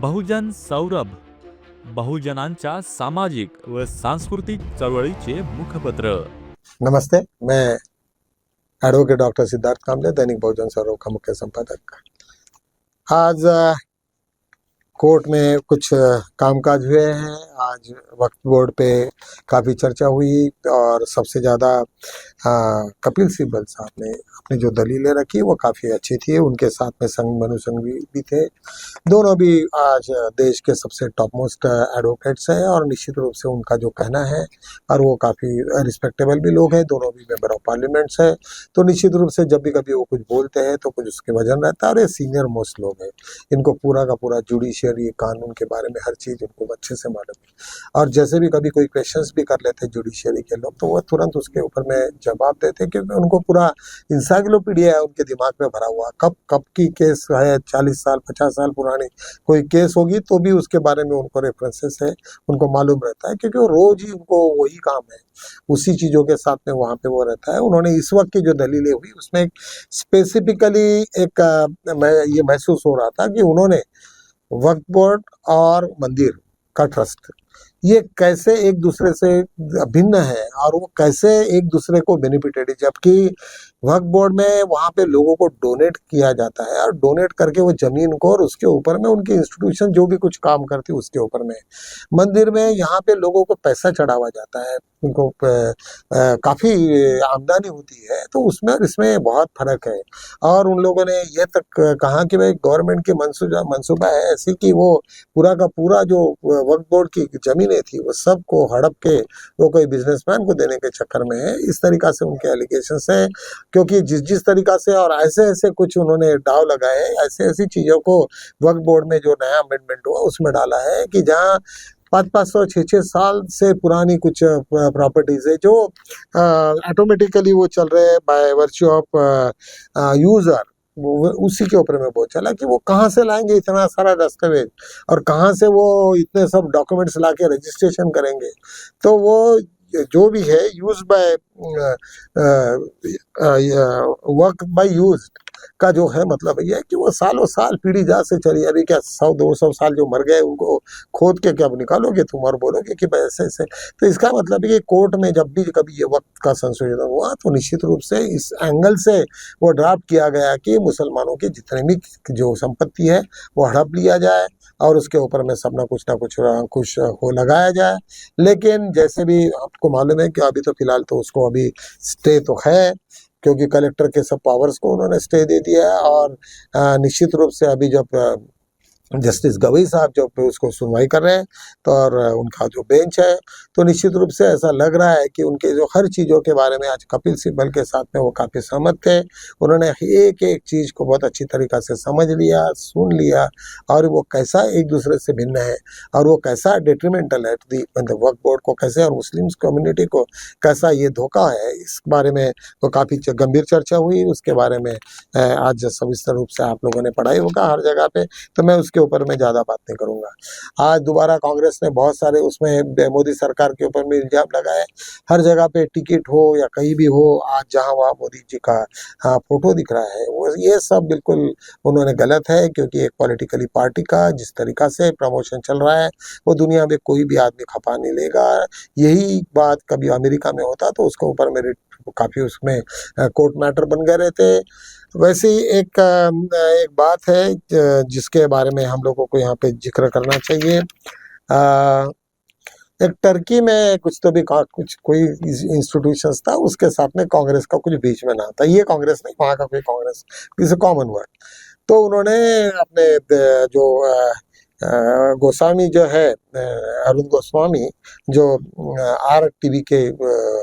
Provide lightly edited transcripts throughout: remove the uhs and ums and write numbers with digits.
बहुजन सौरभ, बहुजनांच्या सामाजिक व सांस्कृतिक चळवळीचे मुखपत्र। नमस्ते, मैं एडवोकेट डॉक्टर सिद्धार्थ कांबले, दैनिक बहुजन सौरभ का मुख्य संपादक। आज कोर्ट में कुछ कामकाज हुए हैं। आज वक्फ बोर्ड पे काफ़ी चर्चा हुई और सबसे ज़्यादा कपिल सिब्बल साहब ने अपनी जो दलीलें रखी वो काफ़ी अच्छी थी। उनके साथ में संघ मनु संघवी भी थे। दोनों भी आज देश के सबसे टॉप मोस्ट एडवोकेट्स हैं और निश्चित रूप से उनका जो कहना है और वो काफ़ी रिस्पेक्टेबल भी लोग हैं। दोनों भी मेंबर ऑफ पार्लियामेंट्स हैं, तो निश्चित रूप से जब भी कभी वो कुछ बोलते हैं तो कुछ उसके वजन रहता है। और ये सीनियर मोस्ट लोग हैं, इनको पूरा का पूरा जुडिशियरी कानून के बारे में हर चीज़ उनको अच्छे से मालूम है। और जैसे भी कभी कोई क्वेश्चंस भी कर लेते जुडिशियरी के लोग तो वो तुरंत उसके ऊपर में जवाब देते, क्योंकि उनको पूरा इंसाइक्लोपीडिया है उनके दिमाग में भरा हुआ। कब की केस है, 40 साल 50 साल पुरानी कोई केस होगी तो भी उसके बारे में उनको रेफरेंसेस है, उनको मालूम रहता है, क्योंकि वो रोज ही उनको वही काम है, उसी चीज़ों के साथ में वहाँ पे वो रहता है। उन्होंने इस वक्त की जो दलीलें हुई उसमें स्पेसिफिकली एक मैं ये महसूस हो रहा था कि उन्होंने वक्फ बोर्ड और मंदिर का ट्रस्ट ये कैसे एक दूसरे से भिन्न है और वो कैसे एक दूसरे को बेनिफिटेड है। जबकि वक्फ बोर्ड में वहाँ पे लोगों को डोनेट किया जाता है और डोनेट करके वो जमीन को और उसके ऊपर में उनकी इंस्टीट्यूशन जो भी कुछ काम करती है उसके ऊपर में। मंदिर में यहाँ पे लोगों को पैसा चढ़ावा जाता है, उनको काफ़ी आमदनी होती है, तो उसमें और इसमें बहुत फर्क है। और उन लोगों ने ये तक कहा कि भाई गवर्नमेंट की मंसूबा है ऐसी कि वो पूरा का पूरा जो वक्फ बोर्ड की जमीनें थी वो सबको हड़प के वो कोई बिजनेसमैन को देने के चक्कर में है। इस तरीका से उनके एलिगेशंस हैं, क्योंकि जिस तरीका से और ऐसे कुछ उन्होंने दाव लगाए, ऐसी चीज़ों को वक्फ बोर्ड में जो नया अमेंडमेंट हुआ उसमें डाला है कि जहाँ 500 600 साल से पुरानी कुछ प्रॉपर्टीज है जो ऑटोमेटिकली वो चल रहे हैं बाय वर्च्यू ऑफ यूजर, उसी के ऊपर में बहुत चला कि वो कहाँ से लाएंगे इतना सारा दस्तावेज और कहाँ से वो इतने सब डॉक्यूमेंट्स ला के रजिस्ट्रेशन करेंगे। तो वो जो भी है use by work by use का जो है मतलब ये है कि वो सालों साल पीढ़ी जा से चली। अभी क्या 100-200 साल जो मर गए उनको खोद के क्या निकालोगे तुम और बोलोगे कि भाई ऐसे। तो इसका मतलब है कि कोर्ट में जब भी कभी ये वक्त का संशोधन हुआ तो निश्चित रूप से इस एंगल से वो ड्राफ्ट किया गया कि मुसलमानों की जितने भी जो संपत्ति है वो हड़प लिया जाए और उसके ऊपर में सब ना कुछ अंकुश हो लगाया जाए। लेकिन जैसे भी आपको मालूम है कि अभी तो फिलहाल तो उसको अभी स्टे तो है, क्योंकि कलेक्टर के सब पावर्स को उन्होंने स्टे दे दिया है। और निश्चित रूप से अभी जब जस्टिस गवई साहब जो उसको सुनवाई कर रहे हैं तो और उनका जो बेंच है तो निश्चित रूप से ऐसा लग रहा है कि उनके जो हर चीज़ों के बारे में आज कपिल सिब्बल के साथ में वो काफ़ी सहमत थे। उन्होंने एक चीज़ को बहुत अच्छी तरीक़ा से समझ लिया, सुन लिया और वो कैसा एक दूसरे से भिन्न है और वो कैसा डेट्रीमेंटल है मतलब वक्फ बोर्ड को कैसे और मुस्लिम कम्युनिटी को कैसा ये धोखा है, इस बारे में तो काफ़ी गंभीर चर्चा हुई। उसके बारे में आज सविस्तर रूप से आप लोगों ने पढ़ाई होगा हर जगह पे, तो मैं उसके ऊपर में ज़्यादा बात नहीं करूँगा। आज दोबारा कांग्रेस ने बहुत सारे उसमें मोदी सरकार के ऊपर में इल्जाम लगाए। हर जगह पे टिकट हो या कहीं भी हो, आज जहाँ वहाँ मोदी जी का फोटो दिख रहा है, वो ये सब बिल्कुल उन्होंने गलत है। क्योंकि एक पॉलिटिकली पार्टी का जिस तरीका से प्रमोशन चल रहा है वो दुनिया में कोई भी आदमी खपा नहीं लेगा। यही बात कभी अमेरिका में होता तो उसके ऊपर में काफ़ी उसमें कोर्ट मैटर बन गए रहते। वैसे ही एक बात है जिसके बारे में हम लोगों को यहाँ पे जिक्र करना चाहिए। एक टर्की में कुछ तो भी कुछ कोई इंस्टीट्यूशंस था, उसके साथ में कांग्रेस का कुछ बीच में ना था। ये कांग्रेस नहीं, वहाँ का कोई कांग्रेस, किसी कॉमन वर्ड। तो उन्होंने अपने जो गोस्वामी जो है अरुण गोस्वामी जो RTV के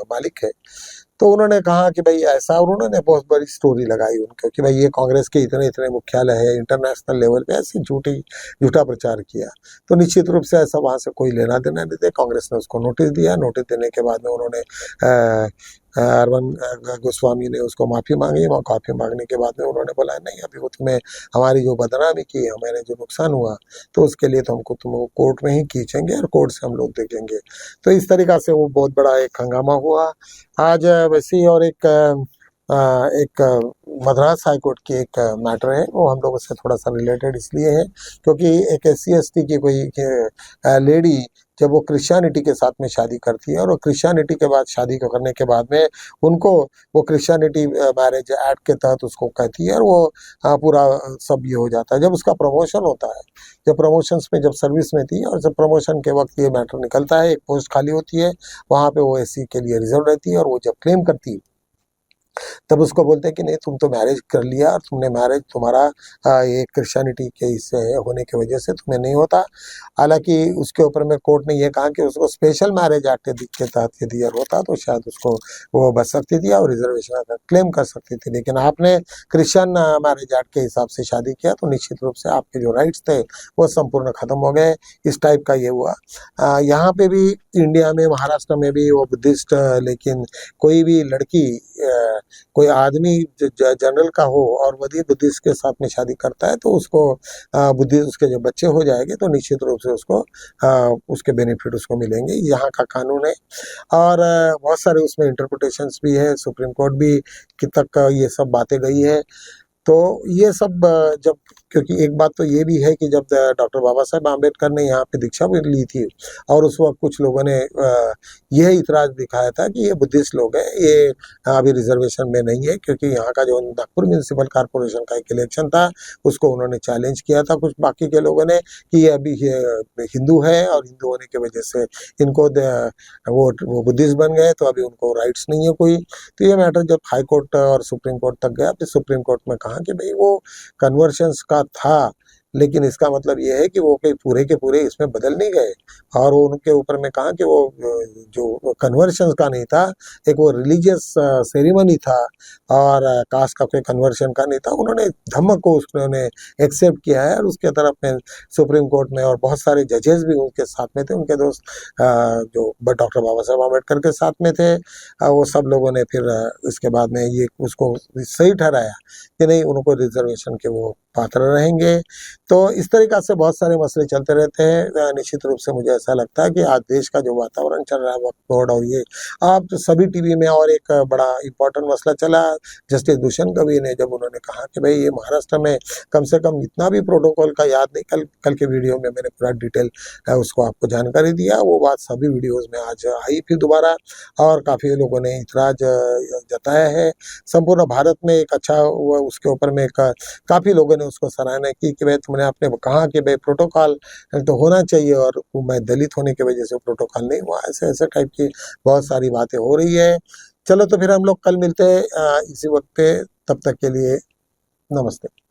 मालिक है, तो उन्होंने कहा कि भाई ऐसा, और उन्होंने बहुत बड़ी स्टोरी लगाई उनको कि भाई ये कांग्रेस के इतने मुख्यालय है, इंटरनेशनल लेवल पे ऐसे झूठा प्रचार किया। तो निश्चित रूप से ऐसा वहाँ से कोई लेना देना नहीं थे। कांग्रेस ने उसको नोटिस दिया। नोटिस देने के बाद में उन्होंने अरविंद गोस्वामी ने उसको माफ़ी मांगी। माफ़ी मांगने के बाद में उन्होंने बोला नहीं, अभी वो तुम्हें हमारी जो बदनामी की, हमारे जो नुकसान हुआ तो उसके लिए तो तुमको कोर्ट में ही खींचेंगे और कोर्ट से हम लोग देखेंगे। तो इस तरीक़ा से वो बहुत बड़ा एक हंगामा हुआ आज। वैसे ही और एक मद्रास हाई कोर्ट की एक मैटर है, वो हम लोगों से थोड़ा सा रिलेटेड इसलिए है क्योंकि एक SC ST की कोई लेडी जब वो क्रिश्चियनिटी के साथ में शादी करती है और वो क्रिश्चियनिटी के बाद शादी करने के बाद में उनको वो क्रिश्चियनिटी मैरिज एक्ट के तहत उसको कहती है और वो पूरा सब ये हो जाता है। जब उसका प्रमोशन होता है, जब प्रमोशंस में जब सर्विस में थी और जब प्रमोशन के वक्त ये मैटर निकलता है, एक पोस्ट खाली होती है, वहाँ पे वो SC के लिए रिजर्व रहती है और वो जब क्लेम करती है तब उसको बोलते हैं कि नहीं, तुम तो मैरिज कर लिया और तुमने मैरिज तुम्हारा ये क्रिश्चियनिटी के इससे होने की वजह से तुम्हें नहीं होता। हालांकि उसके ऊपर में कोर्ट ने ये कहा कि उसको स्पेशल मैरिज एक्ट के तहत यदि अगर होता तो शायद उसको वो बच सकती थी और रिजर्वेशन का क्लेम कर सकती थी, लेकिन आपने क्रिश्चियन मैरिज एक्ट के हिसाब से शादी किया तो निश्चित रूप से आपके जो राइट्स थे वो संपूर्ण खत्म हो गए। इस टाइप का ये हुआ। यहाँ पे भी इंडिया में, महाराष्ट्र में भी वो बुद्धिस्ट, लेकिन कोई भी लड़की कोई आदमी जनरल का हो और वही बुद्धिस्ट के साथ में शादी करता है तो उसको बुद्धिस्ट उसके जो बच्चे हो जाएंगे तो निश्चित रूप से उसको उसके बेनिफिट उसको मिलेंगे। यहाँ का कानून है और बहुत सारे उसमें इंटरप्रिटेशंस भी है, सुप्रीम कोर्ट भी की तक ये सब बातें गई है। तो ये सब जब, क्योंकि एक बात तो ये भी है कि जब डॉक्टर बाबा साहेब आम्बेडकर ने यहाँ पे दीक्षा भी ली थी और उस वक्त कुछ लोगों ने यह इतराज दिखाया था कि ये बुद्धिस्ट लोग हैं, ये अभी रिजर्वेशन में नहीं है, क्योंकि यहाँ का जो नागपुर म्यूनिसिपल कॉरपोरेशन का एक इलेक्शन था उसको उन्होंने चैलेंज किया था कुछ बाकी के लोगों ने कि ये अभी हिंदू है और हिंदू होने की वजह से इनको वो बुद्धिस्ट बन गए तो अभी उनको राइट्स नहीं है कोई। तो ये मैटर जब हाई कोर्ट और सुप्रीम कोर्ट तक गया, फिर सुप्रीम कोर्ट में कहा कि भाई वो कन्वर्शंस का था, लेकिन इसका मतलब ये है कि वो कोई पूरे के पूरे इसमें बदल नहीं गए। और उनके ऊपर में कहा कि वो जो कन्वर्शंस का नहीं था, एक वो रिलीजियस सेरेमनी था और कास्ट का कोई कन्वर्शन का नहीं था। उन्होंने धम्म को उन्होंने एक्सेप्ट किया है और उसके तरफ में सुप्रीम कोर्ट में और बहुत सारे जजेस भी उनके साथ में थे, उनके दोस्त जो डॉक्टर बाबा साहब आम्बेडकर के साथ में थे, वो सब लोगों ने फिर इसके बाद में ये उसको सही ठहराया कि नहीं, उनको रिजर्वेशन के वो पात्र रहेंगे। तो इस तरीक़ा से बहुत सारे मसले चलते रहते हैं। निश्चित रूप से मुझे ऐसा लगता है कि आज देश का जो वातावरण चल रहा है वक्फ बोर्ड और ये आप तो सभी टीवी में, और एक बड़ा इम्पोर्टेंट मसला चला जस्टिस भूषण गवई ने, जब उन्होंने कहा कि भाई ये महाराष्ट्र में कम से कम इतना भी प्रोटोकॉल का याद नहीं। कल के वीडियो में मैंने पूरा डिटेल उसको आपको जानकारी दिया। वो बात सभी वीडियोज़ में आज आई फिर दोबारा और काफ़ी लोगों ने इतराज जताया है। संपूर्ण भारत में एक अच्छा उसके ऊपर में एक काफ़ी लोगों ने उसको सराहना की कि भाई तुमने आपने कहा कि भाई प्रोटोकॉल तो होना चाहिए और मैं दलित होने की वजह से प्रोटोकॉल नहीं हुआ। ऐसे ऐसे टाइप की बहुत सारी बातें हो रही है। चलो तो फिर हम लोग कल मिलते हैं इसी वक्त पे, तब तक के लिए नमस्ते।